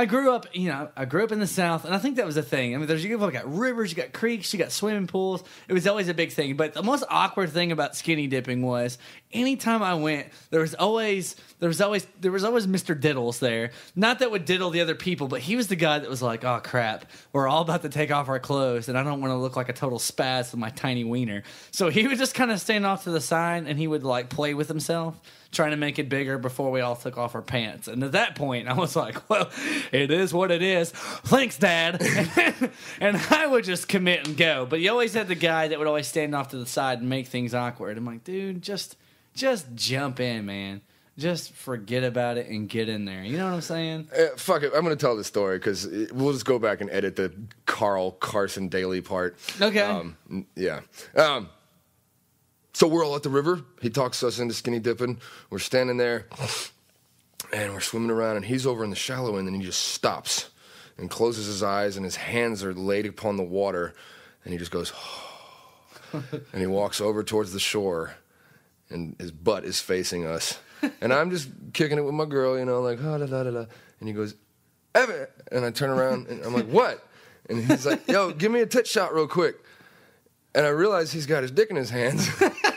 grew up in the South, and I think that was a thing. I mean, you've got rivers, you got creeks, you got swimming pools. It was always a big thing. But the most awkward thing about skinny dipping was anytime I went, there was always Mr. Diddles there. Not that would diddle the other people, but he was the guy that was like, oh crap, we're all about to take off our clothes, and I don't want to look like a total spaz with my tiny wiener. So he would just kind of stand off to the side, and he would like play with himself, trying to make it bigger before we all took off our pants. And at that point, I was like, well, it is what it is. Thanks, Dad. And I would just commit and go. But you always had the guy that would always stand off to the side and make things awkward. I'm like, dude, just jump in, man. Just forget about it and get in there. You know what I'm saying? Fuck it. I'm going to tell this story because we'll just go back and edit the Carson Daly part. Okay. Yeah. So we're all at the river. He talks us into skinny dipping. We're standing there, and we're swimming around, and he's over in the shallow end, and he just stops and closes his eyes, and his hands are laid upon the water, and he just goes, and he walks over towards the shore, and his butt is facing us. And I'm just kicking it with my girl, you know, like, da-da-da-da. And he goes, Evan. And I turn around, and I'm like, what? And he's like, yo, give me a tit shot real quick. And I realize he's got his dick in his hands.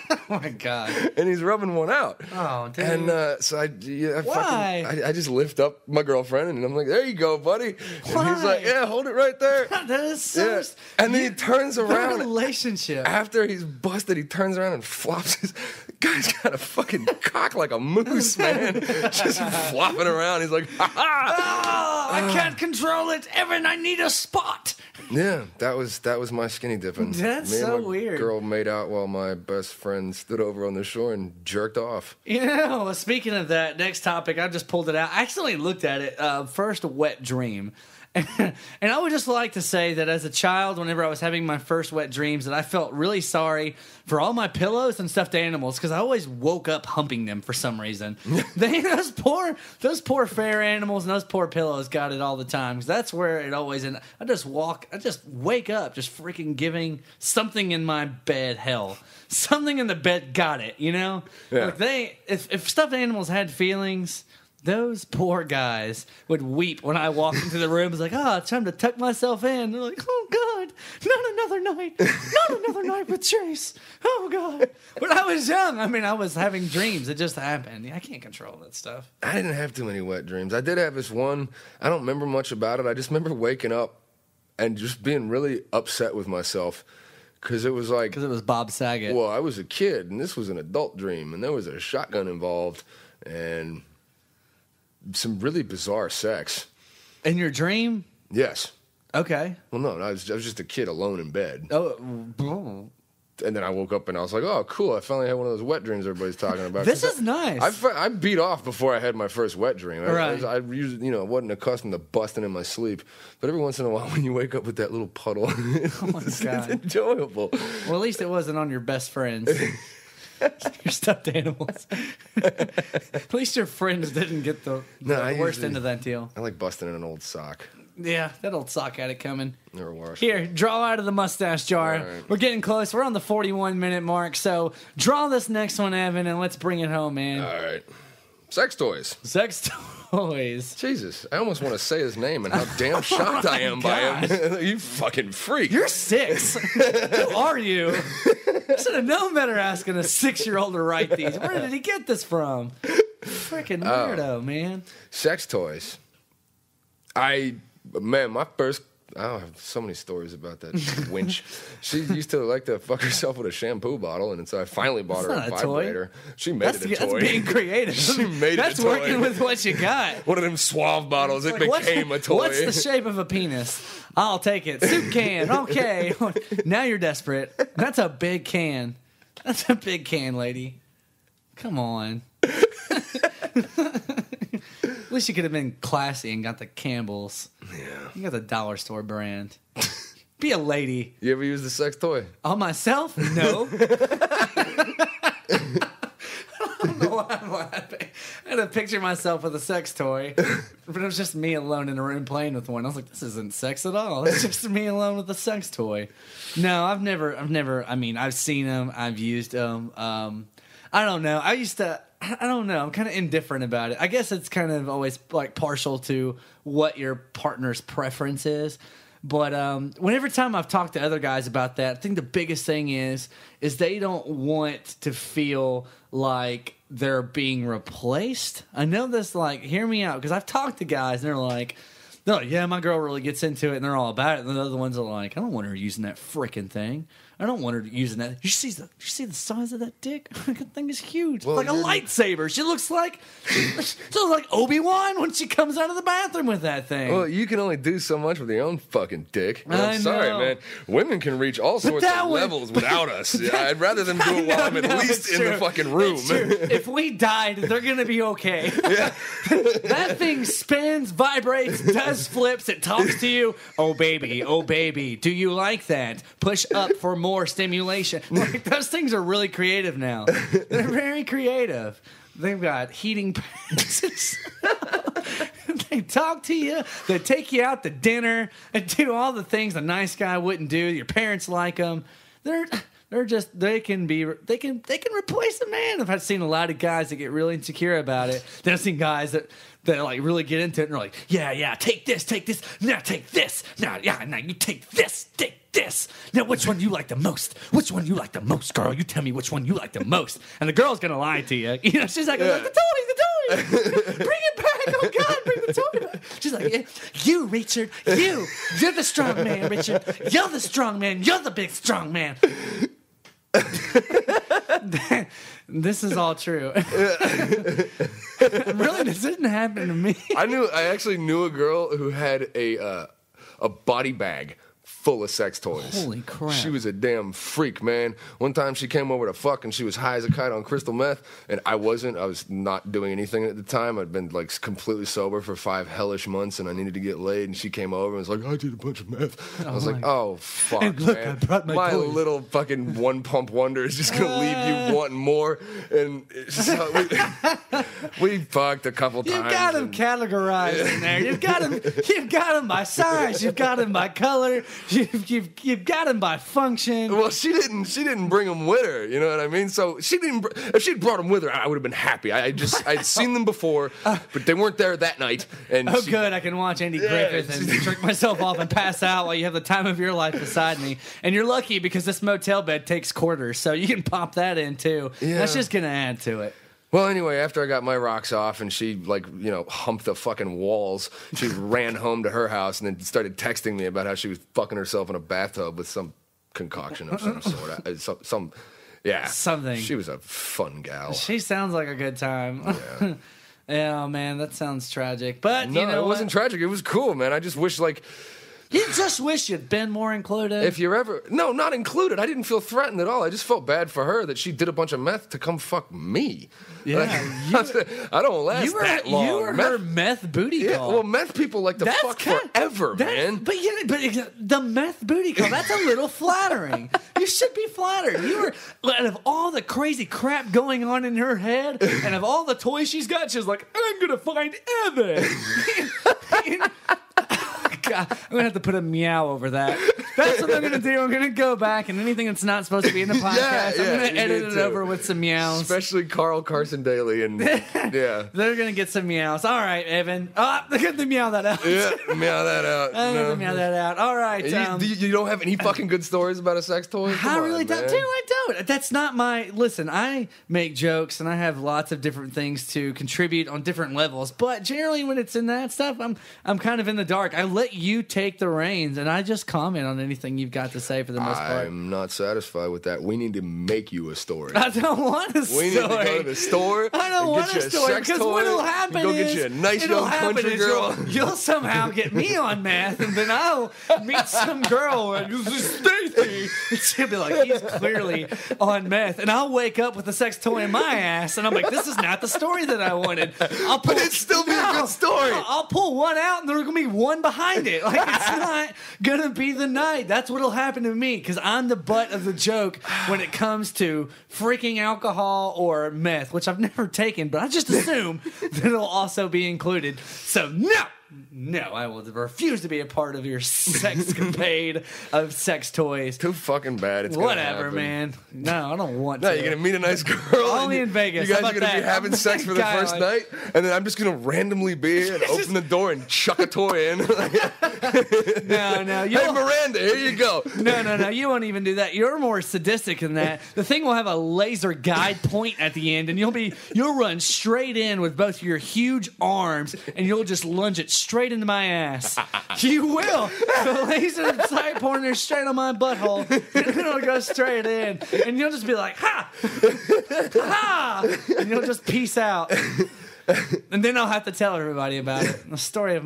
Oh my God. And he's rubbing one out. Oh, dude. And so I just lift up my girlfriend and I'm like, there you go, buddy. Why? And he's like, yeah, hold it right there. That is so. Yeah. And then he turns around. Relationship. After he's busted, he turns around and flops his. The guy's got a fucking cock like a moose, man. Just flopping around. He's like, ha ha. Oh, I can't control it. Evan, I need a spot. Yeah, that was my skinny dipping. That's Me and so my weird. Girl made out while my best friend stood over on the shore and jerked off. You know, well, speaking of that, next topic, I just pulled it out. I accidentally looked at it. First wet dream. And I would just like to say that as a child, whenever I was having my first wet dreams, that I felt really sorry for all my pillows and stuffed animals because I always woke up humping them for some reason. Those poor fair animals and those poor pillows got it all the time because that's where it always. And I just wake up, just freaking giving something in my bed hell. Something in the bed got it, you know. Yeah. Like if stuffed animals had feelings. Those poor guys would weep when I walked into the room. It's like, it's time to tuck myself in. They're like, oh, God, not another night. Not another night with Chase. Oh, God. But I was young. I mean, I was having dreams. It just happened. I can't control that stuff. I didn't have too many wet dreams. I did have this one. I don't remember much about it. I just remember waking up and just being really upset with myself. Because it was like... Because it was Bob Saget. Well, I was a kid, and this was an adult dream, and there was a shotgun involved, and... some really bizarre sex. In your dream? Yes. Okay. Well, no, I was just a kid alone in bed. Oh. And then I woke up and I was like, oh, cool. I finally had one of those wet dreams everybody's talking about. This is nice. I beat off before I had my first wet dream. Right. I usually, wasn't accustomed to busting in my sleep. But every once in a while when you wake up with that little puddle, Oh my it's God. enjoyable. Well, at least it wasn't on your best friends. Your stuffed animals. At least your friends didn't get the worst end of that deal. I like busting in an old sock. Yeah, that old sock had it coming. Never washed. Here, draw out of the mustache jar. Right. We're getting close. We're on the 41-minute mark. So draw this next one, Evan, and let's bring it home, man. All right. Sex toys. Sex toys. Jesus, I almost want to say his name and how damn shocked I am by him. You fucking freak. You're 6. Who are you? You should have known better asking a 6-year-old to write these. Where did he get this from? Freaking weirdo, man. Sex toys. My first... I have so many stories about that winch. She used to like to fuck herself with a shampoo bottle, and so I finally bought her a vibrator. She made it a toy. That's being creative. She made That's it a toy. working with what you got. One of them Suave bottles. It Like, became a toy. What's the shape of a penis? I'll take it. Soup can. Okay. Now you're desperate. That's a big can. That's a big can, lady. Come on. At least you could have been classy and got the Campbell's. Yeah. You got the dollar store brand. Be a lady. You ever used a sex toy? On myself? No. I don't know why I'm laughing. I had to picture myself with a sex toy, but it was just me alone in a room playing with one. I was like, this isn't sex at all. It's just me alone with a sex toy. No, I've never, I mean, I've seen them. I've used them. I don't know. I don't know. I'm kind of indifferent about it. I guess it's kind of always like partial to what your partner's preference is. But whenever time I've talked to other guys about that, I think the biggest thing is they don't want to feel like they're being replaced. I know this, like, hear me out, because I've talked to guys and they're like, yeah, my girl really gets into it and they're all about it. And the other ones are like, I don't want her using that freaking thing. I don't want her using that. You see the size of that dick? That thing is huge. Well, like a lightsaber. She looks like Obi-Wan when she comes out of the bathroom with that thing. Well, you can only do so much with your own fucking dick. I I'm sorry, know. man. Women can reach all sorts of levels without us. I'd rather them do it while I'm at least in the fucking room. If we died, they're going to be okay. Yeah. That thing spins, vibrates, does flips. It talks to you. Oh, baby. Do you like that? Push up for more stimulation. Like, those things are really creative now. They're very creative. They've got heating pads. They talk to you. They take you out to dinner and do all the things a nice guy wouldn't do. Your parents like them. They can replace a man. I've seen a lot of guys that get really insecure about it. Then I've seen guys that like really get into it and they're like, yeah, take this, now take this, now you take this, this. Now, which one you like the most? Which one you like the most, girl? You tell me which one you like the most. And the girl's gonna lie to you. You know, she's like, the toy. Bring it back. Oh God, bring the toy back. She's like, yeah, you, Richard, you're the strong man, Richard. You're the strong man. You're the big strong man. This is all true. Really, this didn't happen to me. I actually knew a girl who had a body bag full of sex toys. Holy crap. She was a damn freak, man. One time she came over to fuck and she was high as a kite on crystal meth, and I wasn't. I was not doing anything at the time. I'd been like completely sober for 5 hellish months, and I needed to get laid, and she came over and was like, I did a bunch of meth. I was like, oh, fuck, and look, man. I brought my toys. Little fucking one pump wonder is just going to leave you wanting more. And it's just, we fucked a couple times. You've got them categorized in there. You've got them by size. You've got them by color. You've got him by function. Well, she didn't bring them with her. You know what I mean? So she didn't. If she'd brought them with her, I would have been happy. I'd seen them before, but they weren't there that night. And good. I can watch Andy Griffith and jerk myself off and pass out while you have the time of your life beside me. And you're lucky because this motel bed takes quarters, so you can pop that in too. Yeah. That's just gonna add to it. Well, anyway, after I got my rocks off and she, humped the fucking walls, she ran home to her house and then started texting me about how she was fucking herself in a bathtub with some concoction of some sort. Something. She was a fun gal. She sounds like a good time. Yeah. Yeah, man, that sounds tragic. But, no, you know it wasn't tragic. It was cool, man. I just wish, You just wish you'd been more included. If you're ever... No, not included. I didn't feel threatened at all. I just felt bad for her that she did a bunch of meth to come fuck me. Yeah. I don't last that long. You were her meth booty call. Yeah, well, meth people like to fuck forever, man. But the meth booty call, that's a little flattering. You should be flattered. You were... Out of all the crazy crap going on in her head, and of all the toys she's got, she's like, I'm going to find Evan. God, I'm going to have to put a meow over that. That's what I'm going to do. I'm going to go back, and anything that's not supposed to be in the podcast, I'm going to edit it over with some meows. Especially Carl Carson Daly. And yeah. They're going to get some meows. All right, Evan. Oh, they're going to meow that out. Yeah, meow that out. I'm going to meow that out. All right. You don't have any fucking good stories about a sex toy? I really don't. Dude, I don't. That's not my... Listen, I make jokes, and I have lots of different things to contribute on different levels, but generally when it's in that stuff, I'm kind of in the dark. I let you take the reins, and I just comment on anything you've got to say for the most part. I'm not satisfied with that. We need to make you a story. I don't want a story. We need to go to the store. I don't want a story because what'll happen go get you a nice young country girl. You'll somehow get me on meth, and then I'll meet some girl and this is Stacy. She'll be like, he's clearly on meth, and I'll wake up with a sex toy in my ass, and I'm like, this is not the story that I wanted. But it'd still be a good story. I'll pull one out, and there's gonna be one behind it. Like, it's not gonna be the night. That's what'll happen to me because I'm the butt of the joke when it comes to freaking alcohol or meth, which I've never taken, but I just assume that it'll also be included. So no, I will refuse to be a part of your sexcapade of sex toys. Too fucking bad. It's whatever, man. No, I don't want to. No, you're gonna meet a nice girl. Only in Vegas. You guys are gonna be having sex for the first night, and then I'm just gonna randomly be here and open the door and chuck a toy in. No. Hey, Miranda, here you go. No. You won't even do that. You're more sadistic than that. The thing will have a laser guide point at the end, and you'll run straight in with both your huge arms, and you'll just lunge it straight into my ass. You will. The laser sight pointer straight on my butthole, and it'll go straight in, and you'll just be like, ha! Ha! And you'll just peace out. And then I'll have to tell everybody about it. The story of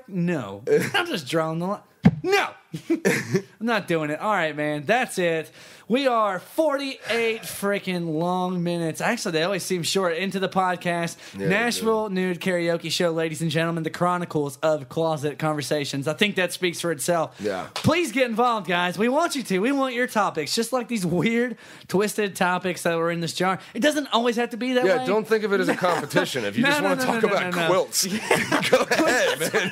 no. I'm just drawing the line. No! I'm not doing it. All right, man. That's it. We are 48 freaking long minutes. Actually, they always seem short into the podcast. Yeah, Nashville Nude Karaoke Show, ladies and gentlemen, the Chronicles of Closet Conversations. I think that speaks for itself. Yeah. Please get involved, guys. We want you to. We want your topics, just like these weird, twisted topics that were in this jar. It doesn't always have to be that way. Yeah, don't think of it as a competition. If you just want to talk about quilts, go ahead, man.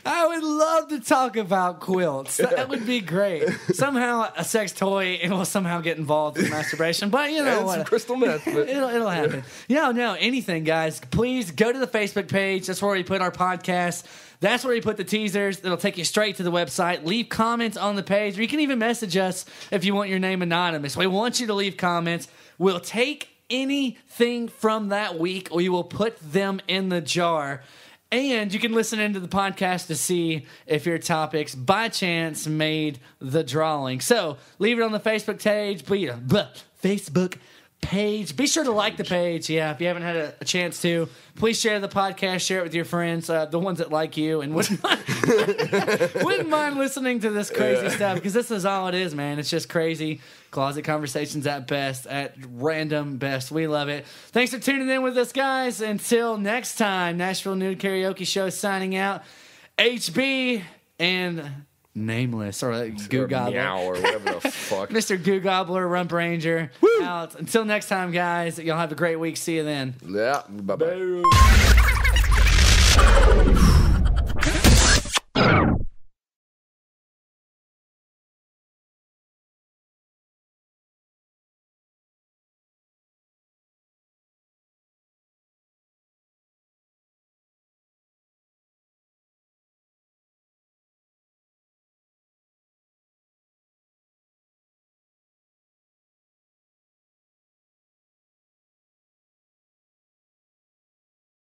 I would love to talk about about quilts. That would be great. Somehow a sex toy and will somehow get involved in masturbation. But you know And what? some crystal meth. But It'll happen. No, anything, guys. Please go to the Facebook page. That's where we put our podcast. That's where we put the teasers. It'll take you straight to the website. Leave comments on the page, or you can even message us if you want your name anonymous. We want you to leave comments. We'll take anything from that week. We will put them in the jar. And you can listen into the podcast to see if your topics, by chance, made the drawing. So leave it on the Facebook page. Facebook page. Be sure to like the page. Yeah, if you haven't had a chance to, please share the podcast. Share it with your friends, the ones that like you, and wouldn't mind listening to this crazy stuff, because this is all it is, man. It's just crazy closet conversations at best, at random best. We love it. Thanks for tuning in with us, guys. Until next time, Nashville Nude Karaoke Show signing out. HB and Nameless, or Goo Gobbler. Meow, or whatever the fuck. Mr. Goo Gobbler, Rump Ranger. Out. Until next time, guys. Y'all have a great week. See you then. Yeah, bye-bye.